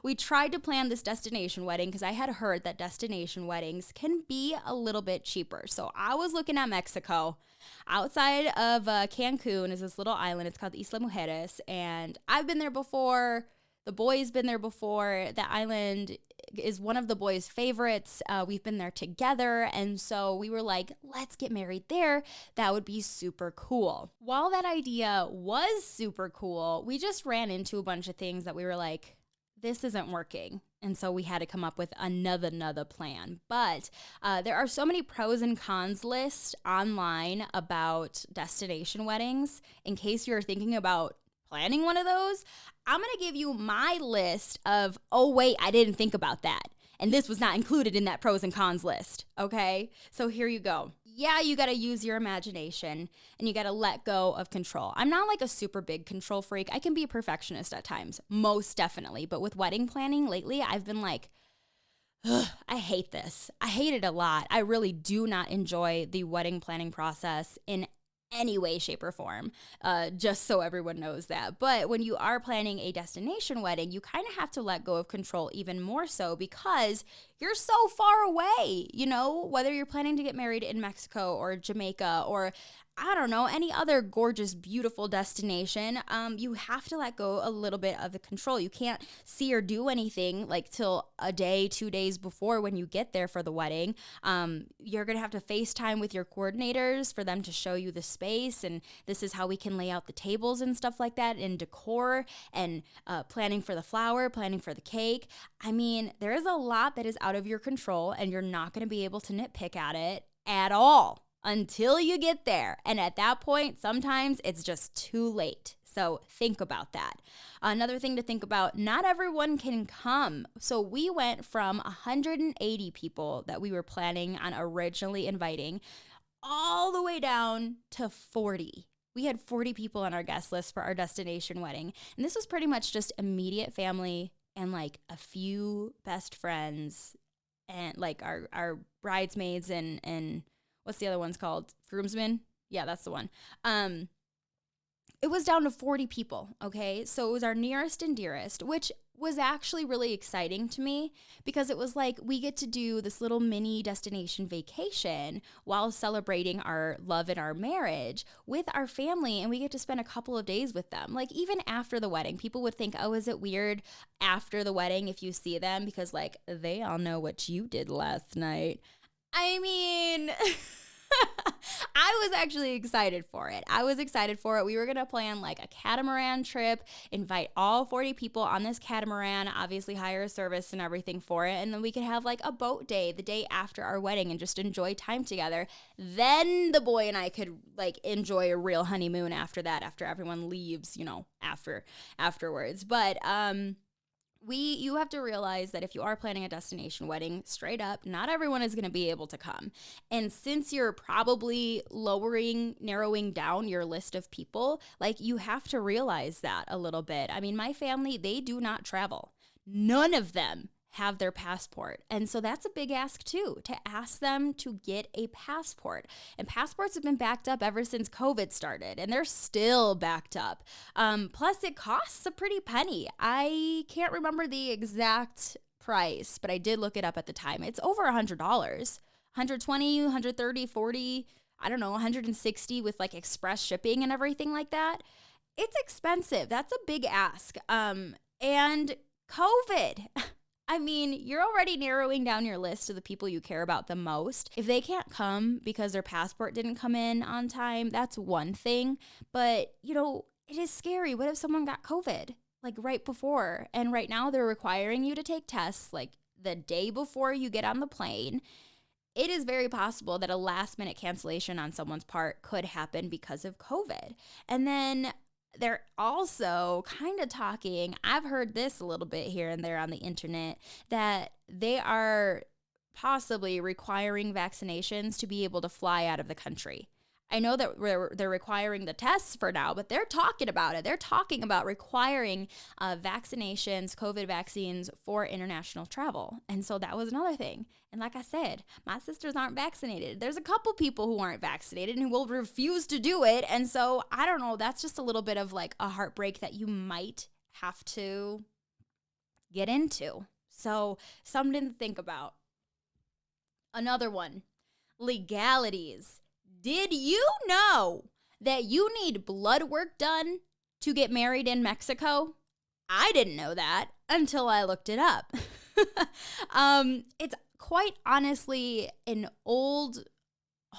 we tried to plan this destination wedding because I had heard that destination weddings can be a little bit cheaper. So I was looking at Mexico. Outside of Cancun is this little island. It's called Isla Mujeres, and I've been there before. The boys been there before. The island is one of the boys' favorites. We've been there together, and so we were like, let's get married there. That would be super cool. While that idea was super cool, we just ran into a bunch of things that we were like, this isn't working. And so we had to come up with another plan. But there are so many pros and cons lists online about destination weddings. In case you're thinking about planning one of those, I'm going to give you my list of, oh, wait, I didn't think about that. And this was not included in that pros and cons list, okay? So here you go. Yeah, you got to use your imagination and you got to let go of control. I'm not like a super big control freak. I can be a perfectionist at times, most definitely. But with wedding planning lately, I've been like, I hate this. I hate it a lot. I really do not enjoy the wedding planning process in any way, shape, or form, just so everyone knows that. But when you are planning a destination wedding, you kind of have to let go of control even more so because you're so far away, you know, whether you're planning to get married in Mexico or Jamaica or I don't know, any other gorgeous, beautiful destination, you have to let go a little bit of the control. You can't see or do anything like till a day, 2 days before when you get there for the wedding. You're going to have to FaceTime with your coordinators for them to show you the space. And this is how we can lay out the tables and stuff like that and decor and planning for the flower, planning for the cake. I mean, there is a lot that is out of your control and you're not going to be able to nitpick at it at all until you get there. And at that point, sometimes it's just too late. So think about that. Another thing to think about, not everyone can come. So we went from 180 people that we were planning on originally inviting all the way down to 40. We had 40 people on our guest list for our destination wedding. And this was pretty much just immediate family and like a few best friends and like our bridesmaids and what's the other one's called? Groomsmen? Yeah, that's the one. It was down to 40 people, okay? So it was our nearest and dearest, which was actually really exciting to me because it was like we get to do this little mini destination vacation while celebrating our love and our marriage with our family, and we get to spend a couple of days with them. Like even after the wedding, people would think, oh, is it weird after the wedding if you see them because like they all know what you did last night? I mean, I was actually excited for it. We were going to plan like a catamaran trip, invite all 40 people on this catamaran, obviously hire a service and everything for it. And then we could have like a boat day the day after our wedding and just enjoy time together. Then the boy and I could like enjoy a real honeymoon after that, after everyone leaves, you know, afterwards. But, you have to realize that if you are planning a destination wedding, straight up, not everyone is going to be able to come. And since you're probably narrowing down your list of people, like you have to realize that a little bit. I mean, my family, they do not travel. None of them have their passport. And so that's a big ask too, to ask them to get a passport. And passports have been backed up ever since COVID started, and they're still backed up. Plus it costs a pretty penny. I can't remember the exact price, but I did look it up at the time. It's over $100, 120, 130, 40, I don't know, 160 with like express shipping and everything like that. It's expensive. That's a big ask. And COVID, I mean, you're already narrowing down your list of the people you care about the most. If they can't come because their passport didn't come in on time, that's one thing. But, you know, it is scary. What if someone got COVID, like right before? And right now they're requiring you to take tests like the day before you get on the plane. It is very possible that a last minute cancellation on someone's part could happen because of COVID. And then they're also kind of talking, I've heard this a little bit here and there on the internet, that they are possibly requiring vaccinations to be able to fly out of the country. I know that they're requiring the tests for now, but they're talking about it. They're talking about requiring vaccinations, COVID vaccines for international travel. And so that was another thing. And like I said, my sisters aren't vaccinated. There's a couple people who aren't vaccinated and who will refuse to do it. And so I don't know, that's just a little bit of like a heartbreak that you might have to get into. So something to think about. Another one, legalities. Did you know that you need blood work done to get married in Mexico? I didn't know that until I looked it up. It's quite honestly an old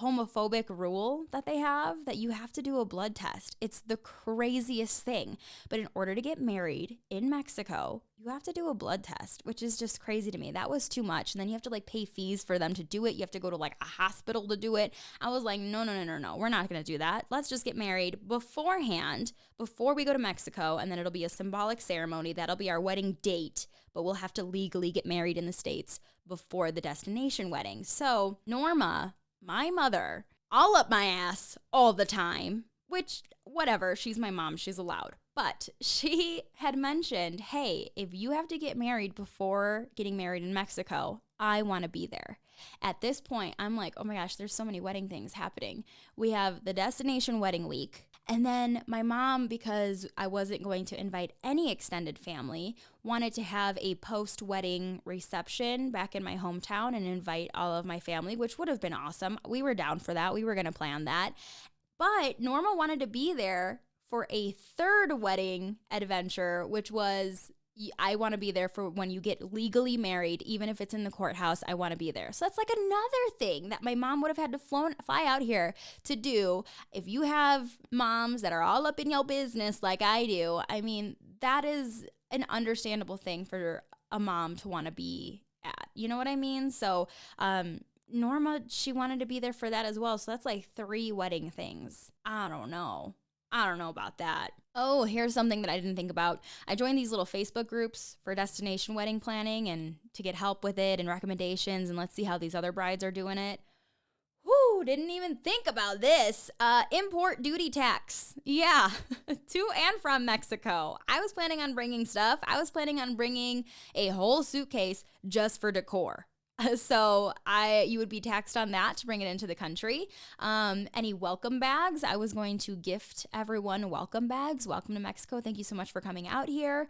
homophobic rule that they have that you have to do a blood test. It's the craziest thing. But in order to get married in Mexico, you have to do a blood test, which is just crazy to me. That was too much. And then you have to like pay fees for them to do it. You have to go to like a hospital to do it. I was like, no. We're not going to do that. Let's just get married beforehand, before we go to Mexico. And then it'll be a symbolic ceremony. That'll be our wedding date. But we'll have to legally get married in the States before the destination wedding. So Norma, my mother, all up my ass all the time, which, whatever, she's my mom, she's allowed. But she had mentioned, hey, if you have to get married before getting married in Mexico, I want to be there. At this point, I'm like, oh my gosh, there's so many wedding things happening. We have the destination wedding week. And then my mom, because I wasn't going to invite any extended family, wanted to have a post-wedding reception back in my hometown and invite all of my family, which would have been awesome. We were down for that. We were going to plan that. But Norma wanted to be there for a third wedding adventure, which was, I want to be there for when you get legally married, even if it's in the courthouse, I want to be there. So that's like another thing that my mom would have had to fly out here to do. If you have moms that are all up in your business like I do, I mean, that is an understandable thing for a mom to want to be at. You know what I mean? So Norma, she wanted to be there for that as well. So that's like 3 wedding things. I don't know about that. Oh, here's something that I didn't think about. I joined these little Facebook groups for destination wedding planning and to get help with it and recommendations, and let's see how these other brides are doing it. Whew, didn't even think about this. Import duty tax. Yeah, to and from Mexico. I was planning on bringing stuff. I was planning on bringing a whole suitcase just for decor. So you would be taxed on that to bring it into the country. Any welcome bags, I was going to gift everyone welcome bags. Welcome to Mexico. Thank you so much for coming out here.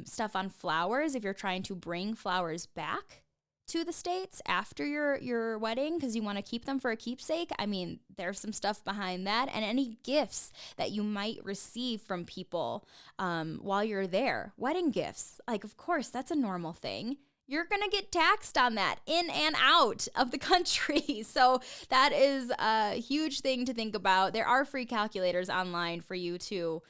Stuff on flowers, if you're trying to bring flowers back to the States after your wedding because you want to keep them for a keepsake. I mean, there's some stuff behind that. And any gifts that you might receive from people while you're there. Wedding gifts. Like, of course, that's a normal thing. You're going to get taxed on that in and out of the country. So that is a huge thing to think about. There are free calculators online for you to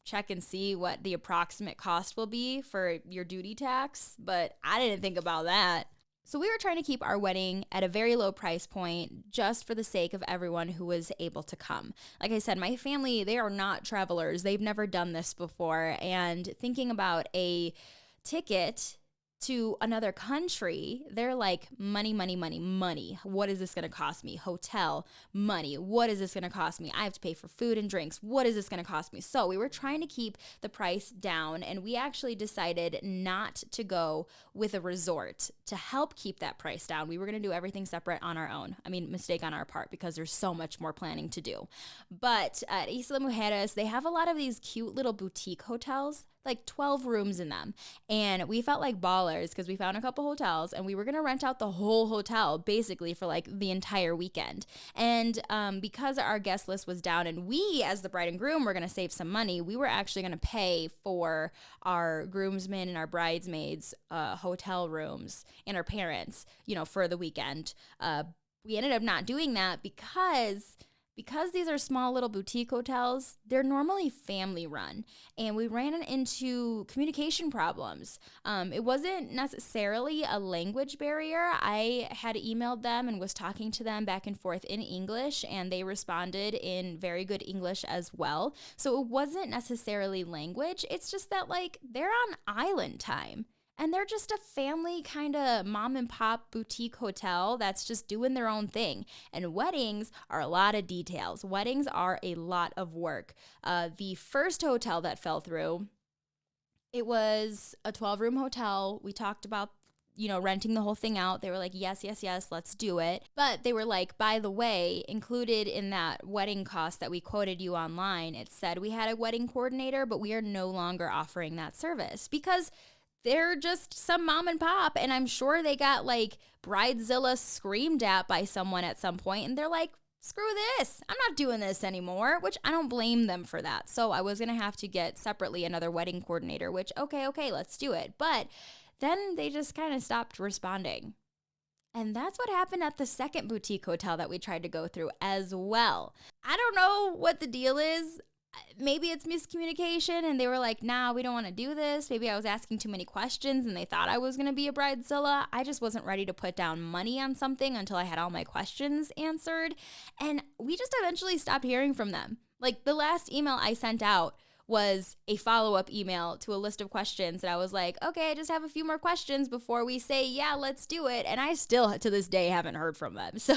check and see what the approximate cost will be for your duty tax, but I didn't think about that. So we were trying to keep our wedding at a very low price point just for the sake of everyone who was able to come. Like I said, my family, they are not travelers. They've never done this before. And thinking about a ticket to another country, they're like, money. What is this going to cost me? Hotel, money. What is this going to cost me? I have to pay for food and drinks. What is this going to cost me? So we were trying to keep the price down, and we actually decided not to go with a resort to help keep that price down. We were going to do everything separate on our own. I mean, mistake on our part because there's so much more planning to do. But at Isla Mujeres, they have a lot of these cute little boutique hotels, like 12 rooms in them. And we felt like ballers because we found a couple hotels and we were going to rent out the whole hotel basically for like the entire weekend. And because our guest list was down and we as the bride and groom were going to save some money, we were actually going to pay for our groomsmen and our bridesmaids hotel rooms and our parents, for the weekend. We ended up not doing that because these are small little boutique hotels, they're normally family run, and we ran into communication problems. It wasn't necessarily a language barrier. I had emailed them and was talking to them back and forth in English, and they responded in very good English as well. So it wasn't necessarily language. It's just that they're on island time. And they're just a family kind of mom and pop boutique hotel that's just doing their own thing. And weddings are a lot of details. Weddings are a lot of work. The first hotel that fell through, it was a 12-room hotel. We talked about, renting the whole thing out. They were like, yes, let's do it. But they were like, by the way, included in that wedding cost that we quoted you online, it said we had a wedding coordinator, but we are no longer offering that service because they're just some mom and pop, and I'm sure they got like Bridezilla screamed at by someone at some point, and they're like, screw this, I'm not doing this anymore, which I don't blame them for that. So I was going to have to get separately another wedding coordinator, which, okay, let's do it. But then they just kind of stopped responding. And that's what happened at the second boutique hotel that we tried to go through as well. I don't know what the deal is. Maybe it's miscommunication and they were like, nah, we don't want to do this. Maybe I was asking too many questions and they thought I was going to be a bridezilla. I just wasn't ready to put down money on something until I had all my questions answered. And we just eventually stopped hearing from them. Like the last email I sent out was a follow-up email to a list of questions. And I was like, okay, I just have a few more questions before we say, yeah, let's do it. And I still, to this day, haven't heard from them. So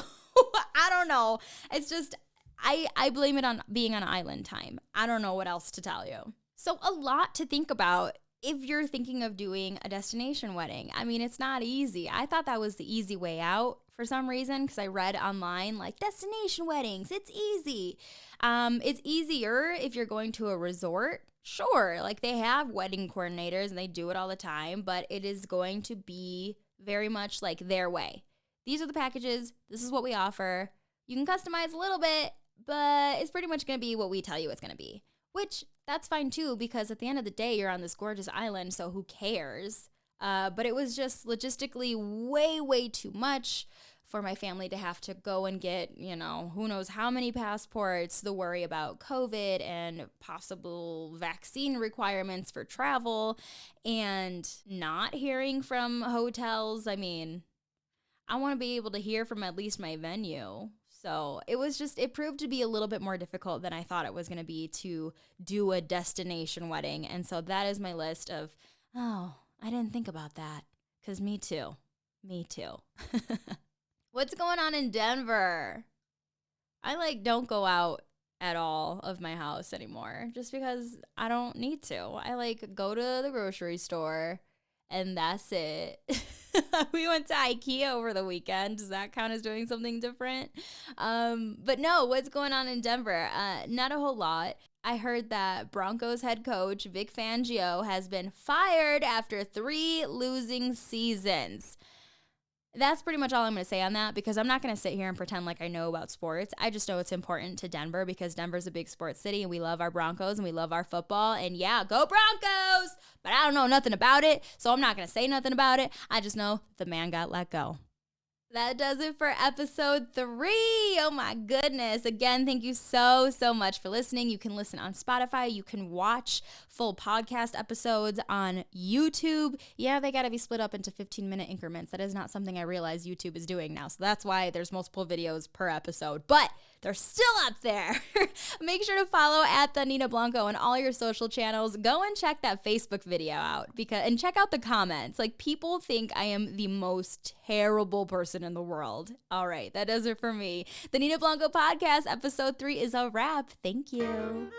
I don't know. It's just, I blame it on being on island time. I don't know what else to tell you. So a lot to think about if you're thinking of doing a destination wedding. I mean, it's not easy. I thought that was the easy way out for some reason because I read online like destination weddings, it's easy. It's easier if you're going to a resort. Sure, like they have wedding coordinators and they do it all the time, but it is going to be very much like their way. These are the packages. This is what we offer. You can customize a little bit, but it's pretty much going to be what we tell you it's going to be, which that's fine too, because at the end of the day, you're on this gorgeous island, so who cares? But it was just logistically way too much for my family to have to go and get, who knows how many passports, the worry about COVID and possible vaccine requirements for travel, and not hearing from hotels. I mean, I want to be able to hear from at least my venue. So it proved to be a little bit more difficult than I thought it was going to be to do a destination wedding. And so that is my list of, oh, I didn't think about that. Because me too. What's going on in Denver? I don't go out at all of my house anymore just because I don't need to. I go to the grocery store and that's it. We went to IKEA over the weekend. Does that count as doing something different? But no, what's going on in Denver? Not a whole lot. I heard that Broncos head coach Vic Fangio has been fired after 3 losing seasons. That's pretty much all I'm going to say on that because I'm not going to sit here and pretend like I know about sports. I just know it's important to Denver because Denver's a big sports city and we love our Broncos and we love our football. And yeah, go Broncos! But I don't know nothing about it, so I'm not going to say nothing about it. I just know the man got let go. That does it for episode 3. Oh my goodness. Again, thank you so much for listening. You can listen on Spotify. You can watch full podcast episodes on YouTube. Yeah, they got to be split up into 15-minute increments. That is not something I realize YouTube is doing now. So that's why there's multiple videos per episode. But they're still up there. Make sure to follow at the Nina Blanco on all your social channels. Go and check that Facebook video out and check out the comments. People think I am the most terrible person in the world. All right, that does it for me. The Nina Blanco podcast, episode 3 is a wrap. Thank you.